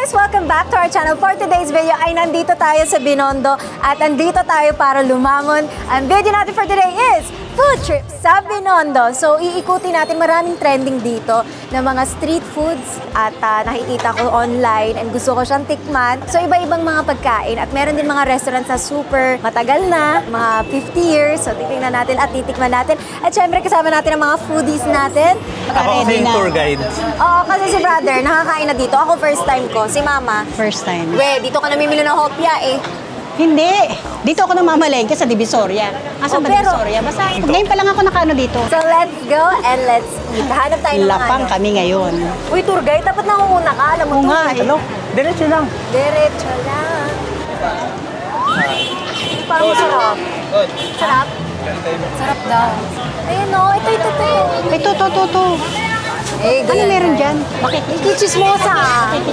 guys! Welcome back to our channel. For today's video ay nandito tayo sa Binondo at nandito tayo para lumamon. Ang video natin for today is food trip sa Binondo. So, iikutin natin maraming trending dito na mga street foods at nakikita ko online and gusto ko siyang tikman. So, iba-ibang mga pagkain at meron din mga restaurant sa super matagal na, mga 50 years. So, titingnan natin at titikman natin. At syempre, kasama natin ang mga foodies natin. Ako kasi yung tour guide. Oo, kasi si brother, nakakain na dito. Ako first time ko. Si mama. First time. Dito ka namimili ng hopya eh. Hindi. Dito ako namamalengke sa Divisoria. Asan ba Divisoria? Basta ngayon pa lang ako nakaano dito. So let's go and let's eat. Hanap tayo ng Lapang kami ngayon. Uy, tour guide, dapat nangunguna ka. Alam mo Oo nga. Hello? Diretso lang. Diretso lang. Parang masarap. Sarap? Sarap daw. Ayun o, ito. Ano meron dyan? Bakit? Chismosa.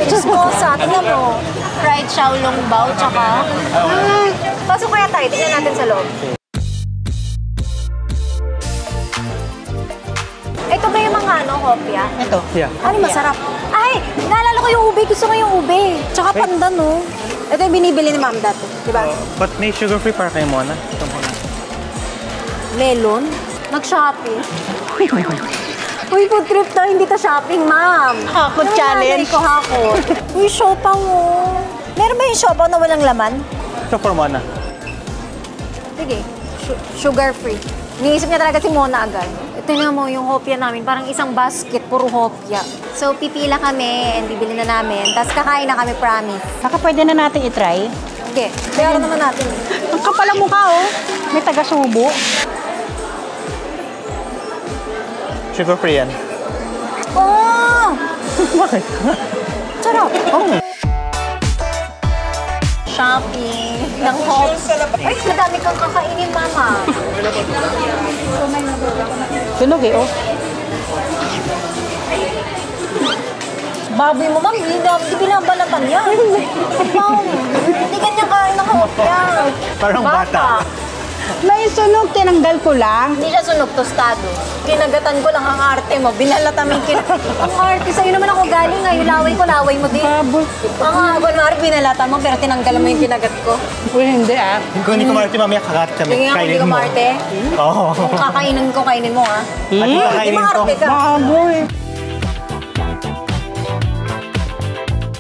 Chismosa. Tingnan mo. Fried xiaolong bao, tsaka... Pasok kaya tayo. Tingnan natin sa loob. Ito ba yung mga hopya? Ito. Yeah. Ano masarap? Ay! Naalala ko yung ube. Gusto ko yung ube. Tsaka pandan, no? Ito yung binibili ni Ma'am dati. Diba? But may sugar-free para kayo muna. Ito muna. Melon? Nag-shopping? Uy, food trip to, hindi to shopping, ma'am. Hakot challenge. Ko hakot. Uy, siopaw mo. Meron ba yung siopaw na walang laman? Ito for Mona. Sige, sugar-free. Niisip niya talaga si Mona agad. Ito nga mo yung hopya namin, parang isang basket, puro hopya. So, pipila kami and bibili na namin. Tapos kakain na kami, promise. Baka pwede na natin itry. Okay, bayaran naman natin. Ang kapal ang mukha, oh. May taga-subo. Sugar-free yan. Oh! Bakit? Sarap. Oh. Shopping ng hops. Ay, madami kang kakainin, mama. Tunog eh, oh. Baboy mo, ma'am. Hindi binabalatan yan. Ma'am, hindi ganyan kain ng hopya. Parang bata. May sunog, tinanggal ko lang. Hindi siya sunog, tostado. Kinagatan ko lang ang arte mo. Binalatan mo yung ang arte, sa'yo naman ako galing nga. Yung laway mo din. Babos. Ang kunwari, binalatan mo, pero tinanggal mo yung kinagat ko. Uy, hindi ah. Kung hindi ko Marte, mamaya kakakat kami. Sige nga, kung hindi ka marte. Oo. Kung kainin mo, ha? At yung kakainin Hindi ko. maarte ka. Baboy.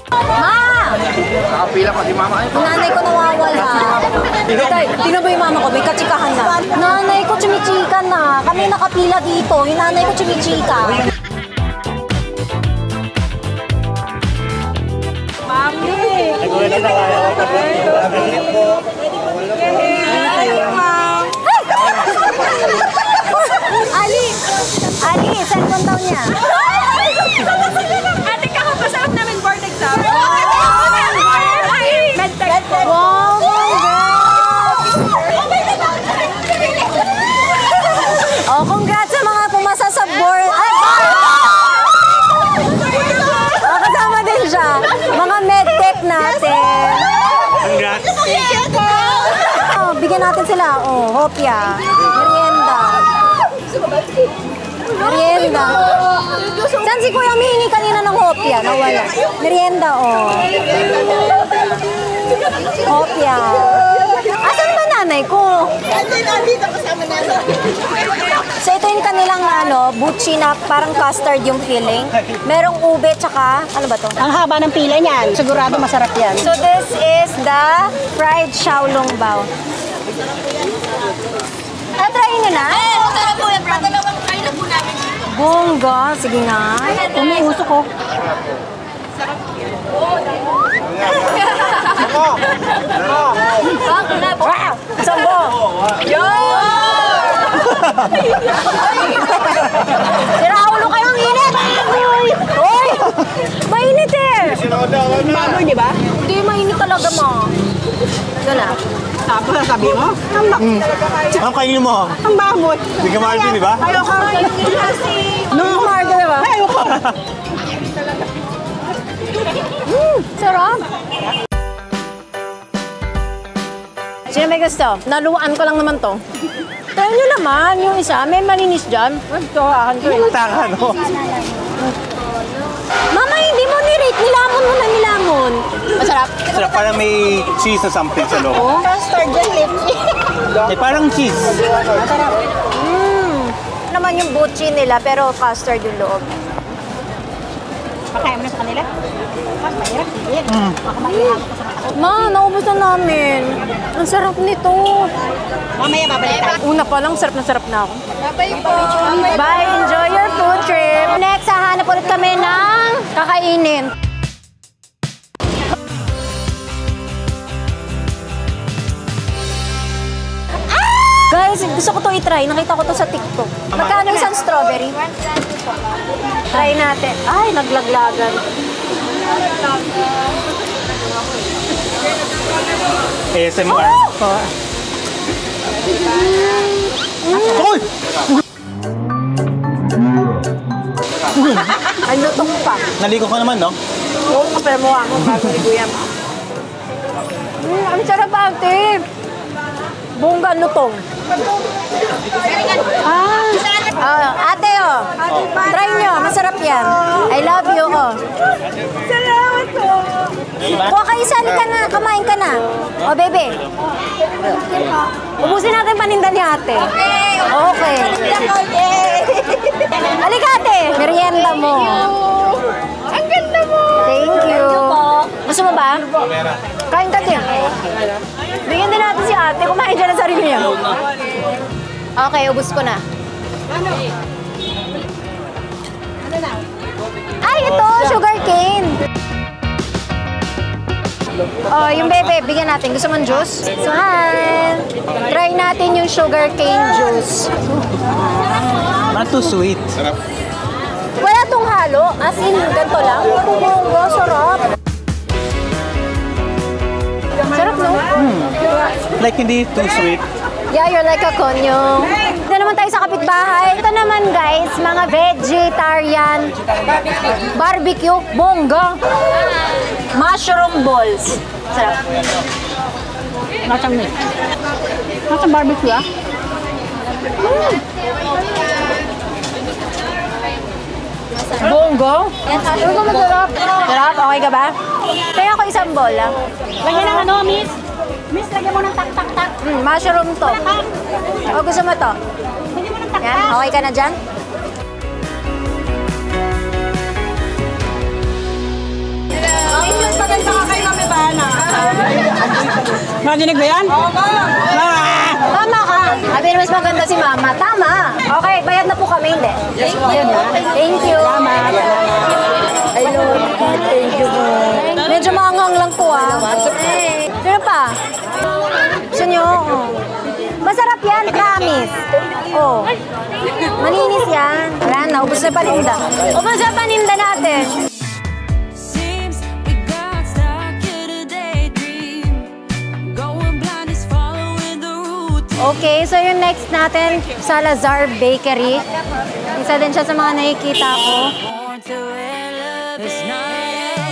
Ma! Nakapila pa si mama. Nanay ko nawawala. Tingnan ba yung mama ko? May katsikahan na. Nanay ko chumichika na. Kami nakapila dito. Yung nanay ko chumichika. Mami! Ali, cellphone daw niya. Ate, kakapasarap namin board exam. Wow, oh, congrats sa mga pumasa sa board. Ay, oh, kasama din siya. Mga medtech natin. Congrats. Oh, bigyan natin sila. Oh, hopya. Merienda. Merienda. Saan si Kuya humihingi kanina ng hopya? Nawala. Merienda, oh. Hopya. Asan ba nanay ko? Nandito kasama namin. So ito yung kanilang buchi na parang custard yung filling. Merong ube tsaka, ano ba to? Ang haba ng pila niyan. Sigurado masarap yan. So this is the fried xiaolong bao. Try nyo na? Masarap po yan. Padalawang try na po namin. Bongga. Sige nga. Umuusok ko. Wow! Sambo! Siraulo kayo ang init! Hoy! Mainit eh! Baboy, di ba? Hindi, mainit talaga mo. Ito na. Tapos sasabi mo? Ang kainin mo. Ang baboy. Hindi ka Marte, di ba? Ayoko. No, Marga, di ba? Ayoko. Sarap! Sino may gusto? Naluan ko lang naman to. Try nyo naman, yung isa. May malinis dyan. Ito, akin to eh. Taka, no? Mama, hindi mo ni-rate. Nilamon mo na nilamon. Sarap, parang may cheese na something sa loob. Custard yung lips. Parang cheese. Naman yung buchi nila, pero custard yung loob. Pakain mo na sa kanila? Mas mahirap. Baka mahirap ka sa mata. Ma, naubos na namin. Ang sarap nito. Mamaya babalik tayo. Una pa lang, sarap na ako. Bye po. Bye, enjoy your food trip. Next, hahanap ulit kami ng kakainin. Guys, gusto ko to i-try. Nakita ko to sa TikTok. Magkano isang strawberry? Try natin. Ay, naglaglagan. ASMR. Uy! Ay, lutong pa. Naligo ka naman, no? Oo, pero mukha mo bago yan. Ang sarap ate. Bongga lutong. Ate, oh. Try nyo. Masarap yan. I love you, oh. Salamat po. Kuha kayo, sali ka na. Kamain ka na. O, bebe. Ubusin natin paninda ni ate. Okay. Halika, ate. Merienda mo. Ang ganda mo. Thank you. Gusto mo ba? Kain ka din. Bigyan din natin si ate. Kumain dyan ang sarili niya. Okay, ubus ko na. Ay, ito! Sugar cane! Oh, yung bebe, bigyan natin. Gusto mong juice? Saan? Try natin yung sugar cane juice. Not too sweet. Wala tong halo. As in, ganito lang. Bongga, sarap. Sarap, no? Like hindi too sweet. Yeah, you're like a konyo. Ito naman tayo sa kapitbahay. Ito naman, guys, mga vegetarian barbecue, bongga. Mushroom balls. Sarap. Nasang meat. Nasang barbecue, ah. Bongga? Bongga masarap. Sarap, okay ka ba? Kaya ako isang bola. Lagyan ng ano, miss? Miss, lagyan mo ng tak-tak-tak. Mushroom to. O, gusto mo to? Lagyan mo ng tak-tak. Yan, okay ka na dyan? Maganda ka kay Mami Bana. Nadinig ba yan? Tama ka. Sabi na mas maganda si Mama. Tama. Okay, bayad na po kami, hindi? Yes, Thank you. Hello. Thank you po. Medyo maangang lang po, ah. Sino pa? Gusto nyo? Oh. Masarap yan, promise. Oh. Maninis yan. Wala na, ubos na paninda. Ubos na paninda natin. Seems we got stuck in a daydream. Going blind is following the route. Okay, so yung next natin, Salazar Bakery. Isa din siya sa mga nakikita ko. Born to where love is not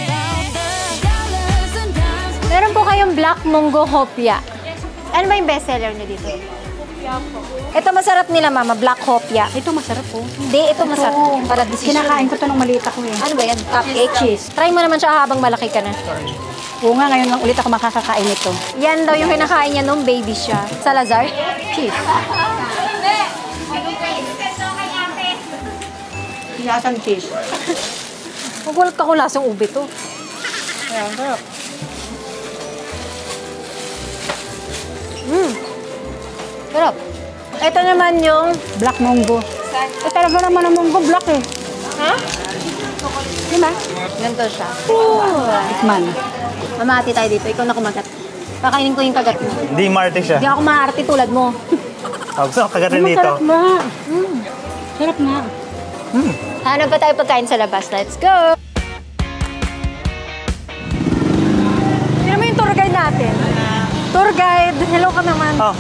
about the dollars and dimes. Meron po kayong Black Mungo Hopia. Ano ba yung bestseller niyo dito? Ito masarap nila, Mama, Black Hopia. Ito masarap po. Hindi, ito masarap. Para decision. Kinakain ko to nung maliit ako eh. Ano ba yan? Cupcake? Cheese. Try mo naman siya habang malaki ka na. Oo nga, ngayon lang ulit ako makakakain ito. Yan daw yung kinakain niya nung baby siya. Salazar? Cheese. Lasang cheese. Huwag ka ko lasang ube to. Ayan, sarap. Sarap. Ito naman yung... Black Mungo. Eh, talaga naman ang Mungo, black eh. Ha? Diba? Ganito siya. Tikman. Mamati tayo dito. Ikaw na kumagat. Kakainin ko yung kagat mo. Hindi Marte siya. Hindi ako maarte tulad mo. Gusto ko kagatin dito. Sarap na. Sarap na. Hanap pa tayo pagkain sa labas. Let's go! Tignan mo yung tour guide natin. Tour guide. Hello ka naman. Oh.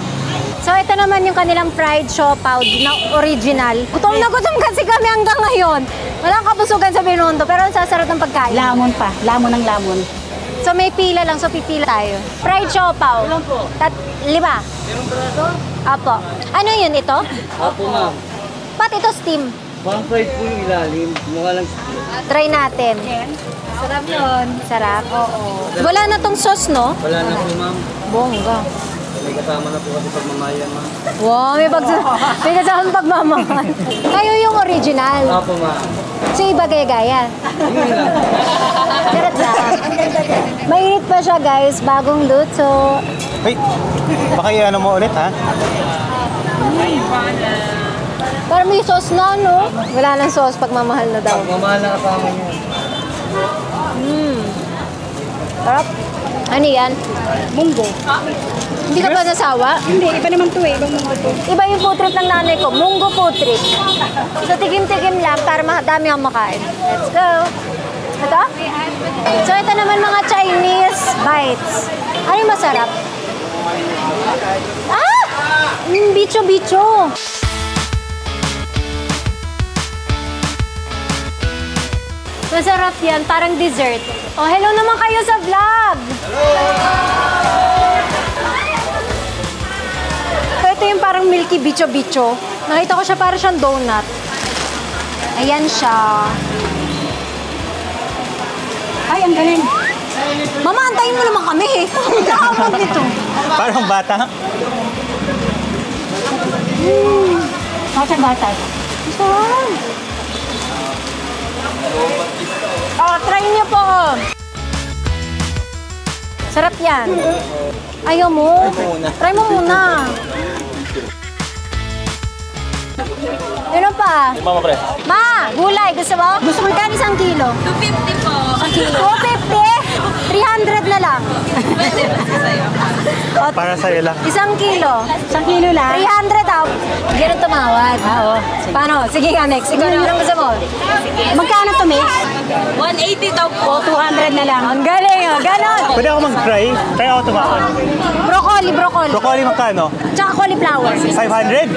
So, ito naman yung kanilang fried siopaw na original. Gutom na gutom kasi kami hanggang ngayon. Walang kabusugan sa Binondo, pero ang sasarap ng pagkain. Lamon pa. Lamon ng lamon. So, may pila lang. So, pipila tayo. Fried siopaw. Ilan po? 5. Apo. Ano yun? Ito? Apo, ma'am. Pat ito steam. One fried po yung ilalim. Mukha lang. Try natin. Sarap yun. Sarap, oo. Wala na tong sauce, no? Wala na po, ma'am. Bongga. May kasama na po kasi pagmamayan, ma'am. Wow, may kasama pagmamahal. Kayo yung original. Opo, ma'am. So, iba gaya-gaya. Charot lang. Mainit pa siya, guys. Bagong luto. Wait, baka i-ano mo ulit, ha? Parang may sauce na, no? Wala nang sauce, pagmamahal na daw. Pagmamahal na kasama niyo. Sarap. Ano yan? Munggo. Hindi ka ba nasawa? Hindi, iba naman to eh. Ibang munggo to. Iba yung food trip ng nanay ko. Munggo food trip. So, tigim-tigim lang para dami ang makain. Let's go. Ito? So, ito naman mga Chinese bites. Ano yung masarap? Ah! Bicho-bicho. Masarap yan. Parang dessert. Oh, hello naman kayo sa vlog. So, ito yung parang milky bicho-bicho. Nakita ko siya parang siyang donut. Ayan siya. Ay, ang galing. Mama, antayin mo naman kami eh. Nakakapag nito. Parang bata. Bata-bata. Saan? Oh, try niyo po. Sarap yan. Ayaw mo? Try mo muna. Ano pa? Mama, pre. Ma, gulay. Gusto mo? Gusto mo yan 1 kilo? 250 po. 250? 300 na lang. O, Para sa'yo lang. 1 kilo. 1 kilo lang. 300 daw. Ganun tumawad. Oo. Paano? Sige nga, next. Ikaw na. Anong gusto mo? Magkano to, miss? 180 daw po. O, 200 na lang. Ang galing, oh. Ganon. Pwede ako mag-try? Try ako tumakon. Broccoli, broccoli. Broccoli magkano? Tsaka cauliflower. 500?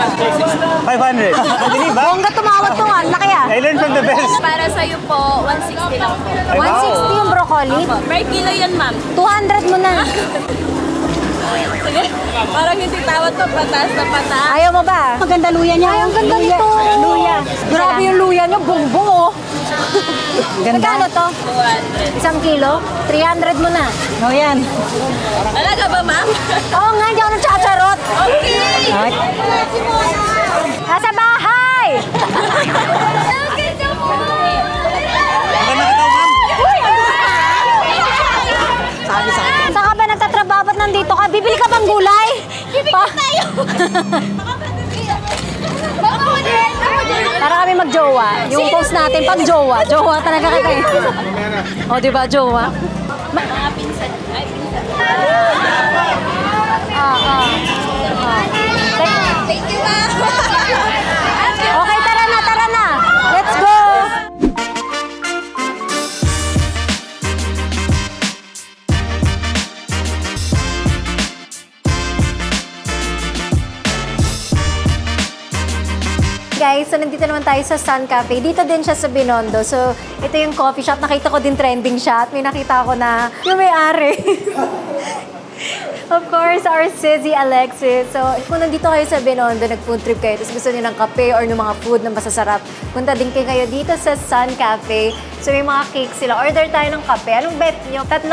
500. Hindi ba? Bongga tumawad to nga. Laki ah. I learned from the best. Para sa'yo po, 160 lang po. Ay, wow. 160 yung broccoli. Per kilo yan, ma'am. 200 mo na. Sige. Parang hindi tawad to, pataas na pataas. Ayaw mo ba? Maganda luya niya. Ay, ang ganda nito. Luya. Grabe yung luya niya. Bongbong oh. Magkano to? 200. 1 kilo? 300 mo na. O, yan. Talaga ba, ma'am? Oo nga, hindi ako nagtsatsarot. Okay. Ay. Nasa bahay! Maganda ka daw, ma'am. Sabi sa akin. Saan ka ba nagtatrabaho? Ba't nandito ka? Bibili ka bang gulay? Bibili tayo! Para kami mag-jowa. Yung post natin, pag jowa. Jowa talaga kita eh. O, di ba, jowa? Mga pinsan. Ay, pinsan. Thank you, ma'am. Okay, tara na, tara na. Let's go! Guys, so nandito naman tayo sa Sun Cafe. Dito din siya sa Binondo. So, ito yung coffee shop. Nakita ko din trending siya at may nakita ko na yung may-ari. Of course, our Sizzy Alexis. So, kung nandito kayo sa Binondo, nag-food trip kayo, tapos gusto niyo ng kape or ng mga food na masasarap, punta din kayo dito sa Sun Cafe. So, may mga cake sila. Order tayo ng kape. Anong bet niyo? 3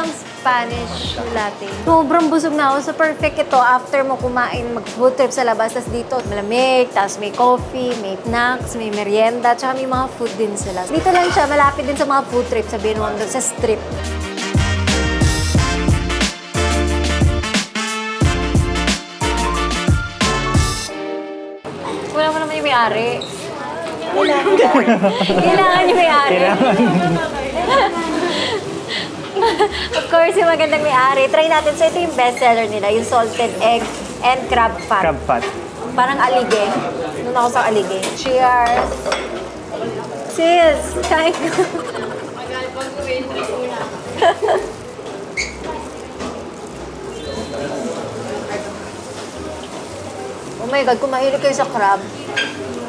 Spanish latte. Sobrang busog na ako. So, perfect ito after mo kumain, mag-food trip sa labas. Tapos dito, malamig, tapos may coffee, may snacks, may merienda, tsaka may mga food din sila. Dito lang siya, malapit din sa mga food trip sa Binondo, sa strip. Wala mo naman yung may-ari. Kailangan yung may-ari. Of course, yung magandang may-ari. Try natin. So, ito yung bestseller nila, yung salted egg and crab fat. Crab fat. Parang alige. Nung ako sa alige. Cheers! Sis, kain ko. Oh my God, kung mahilig kayo sa crab,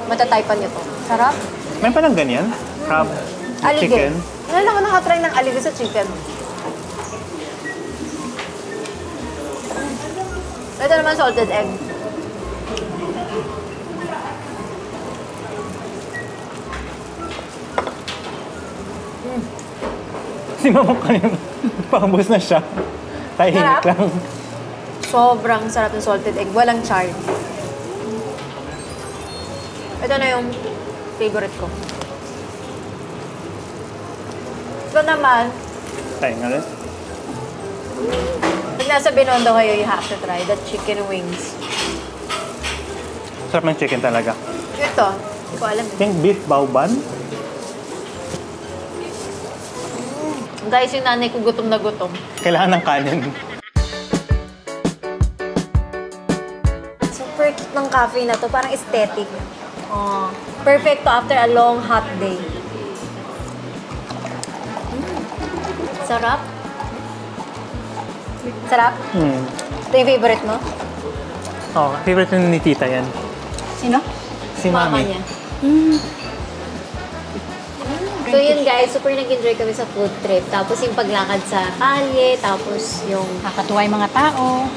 matataypan niyo to. Sarap. May palang ganyan? Crab, Alige. chicken. Ano naman nakatry ng alige sa chicken? Ito naman salted egg. Si Mama kanina, paubos na siya. Tahimik Sarap. lang. Sobrang sarap ng salted egg. Walang char. Ito na yung favorite ko. Ito naman, Tayo nga rin. pag nasa Binondo kayo, you have to try the chicken wings. Sarap ng chicken talaga. Ito, hindi ko alam. Yung beef bauban. Guys, yung nanay ko gutom na gutom. Kailangan ng kanin. Super cute ng cafe na to. Parang aesthetic. Oh, perfect to after a long hot day. Sarap. Sarap? Ito yung favorite mo? Oh, favorite ni Tita yan. Sino? Si Mama Mami. niya. So yun guys, super nag-enjoy kami sa food trip. Tapos yung paglakad sa kalye, tapos yung Nakakatuwa yung mga tao.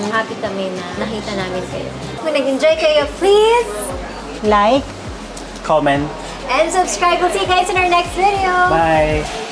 happy kami na nakita namin kayo. Kung nag-enjoy kayo, please Like. Comment. and subscribe. We'll see you guys in our next video. Bye!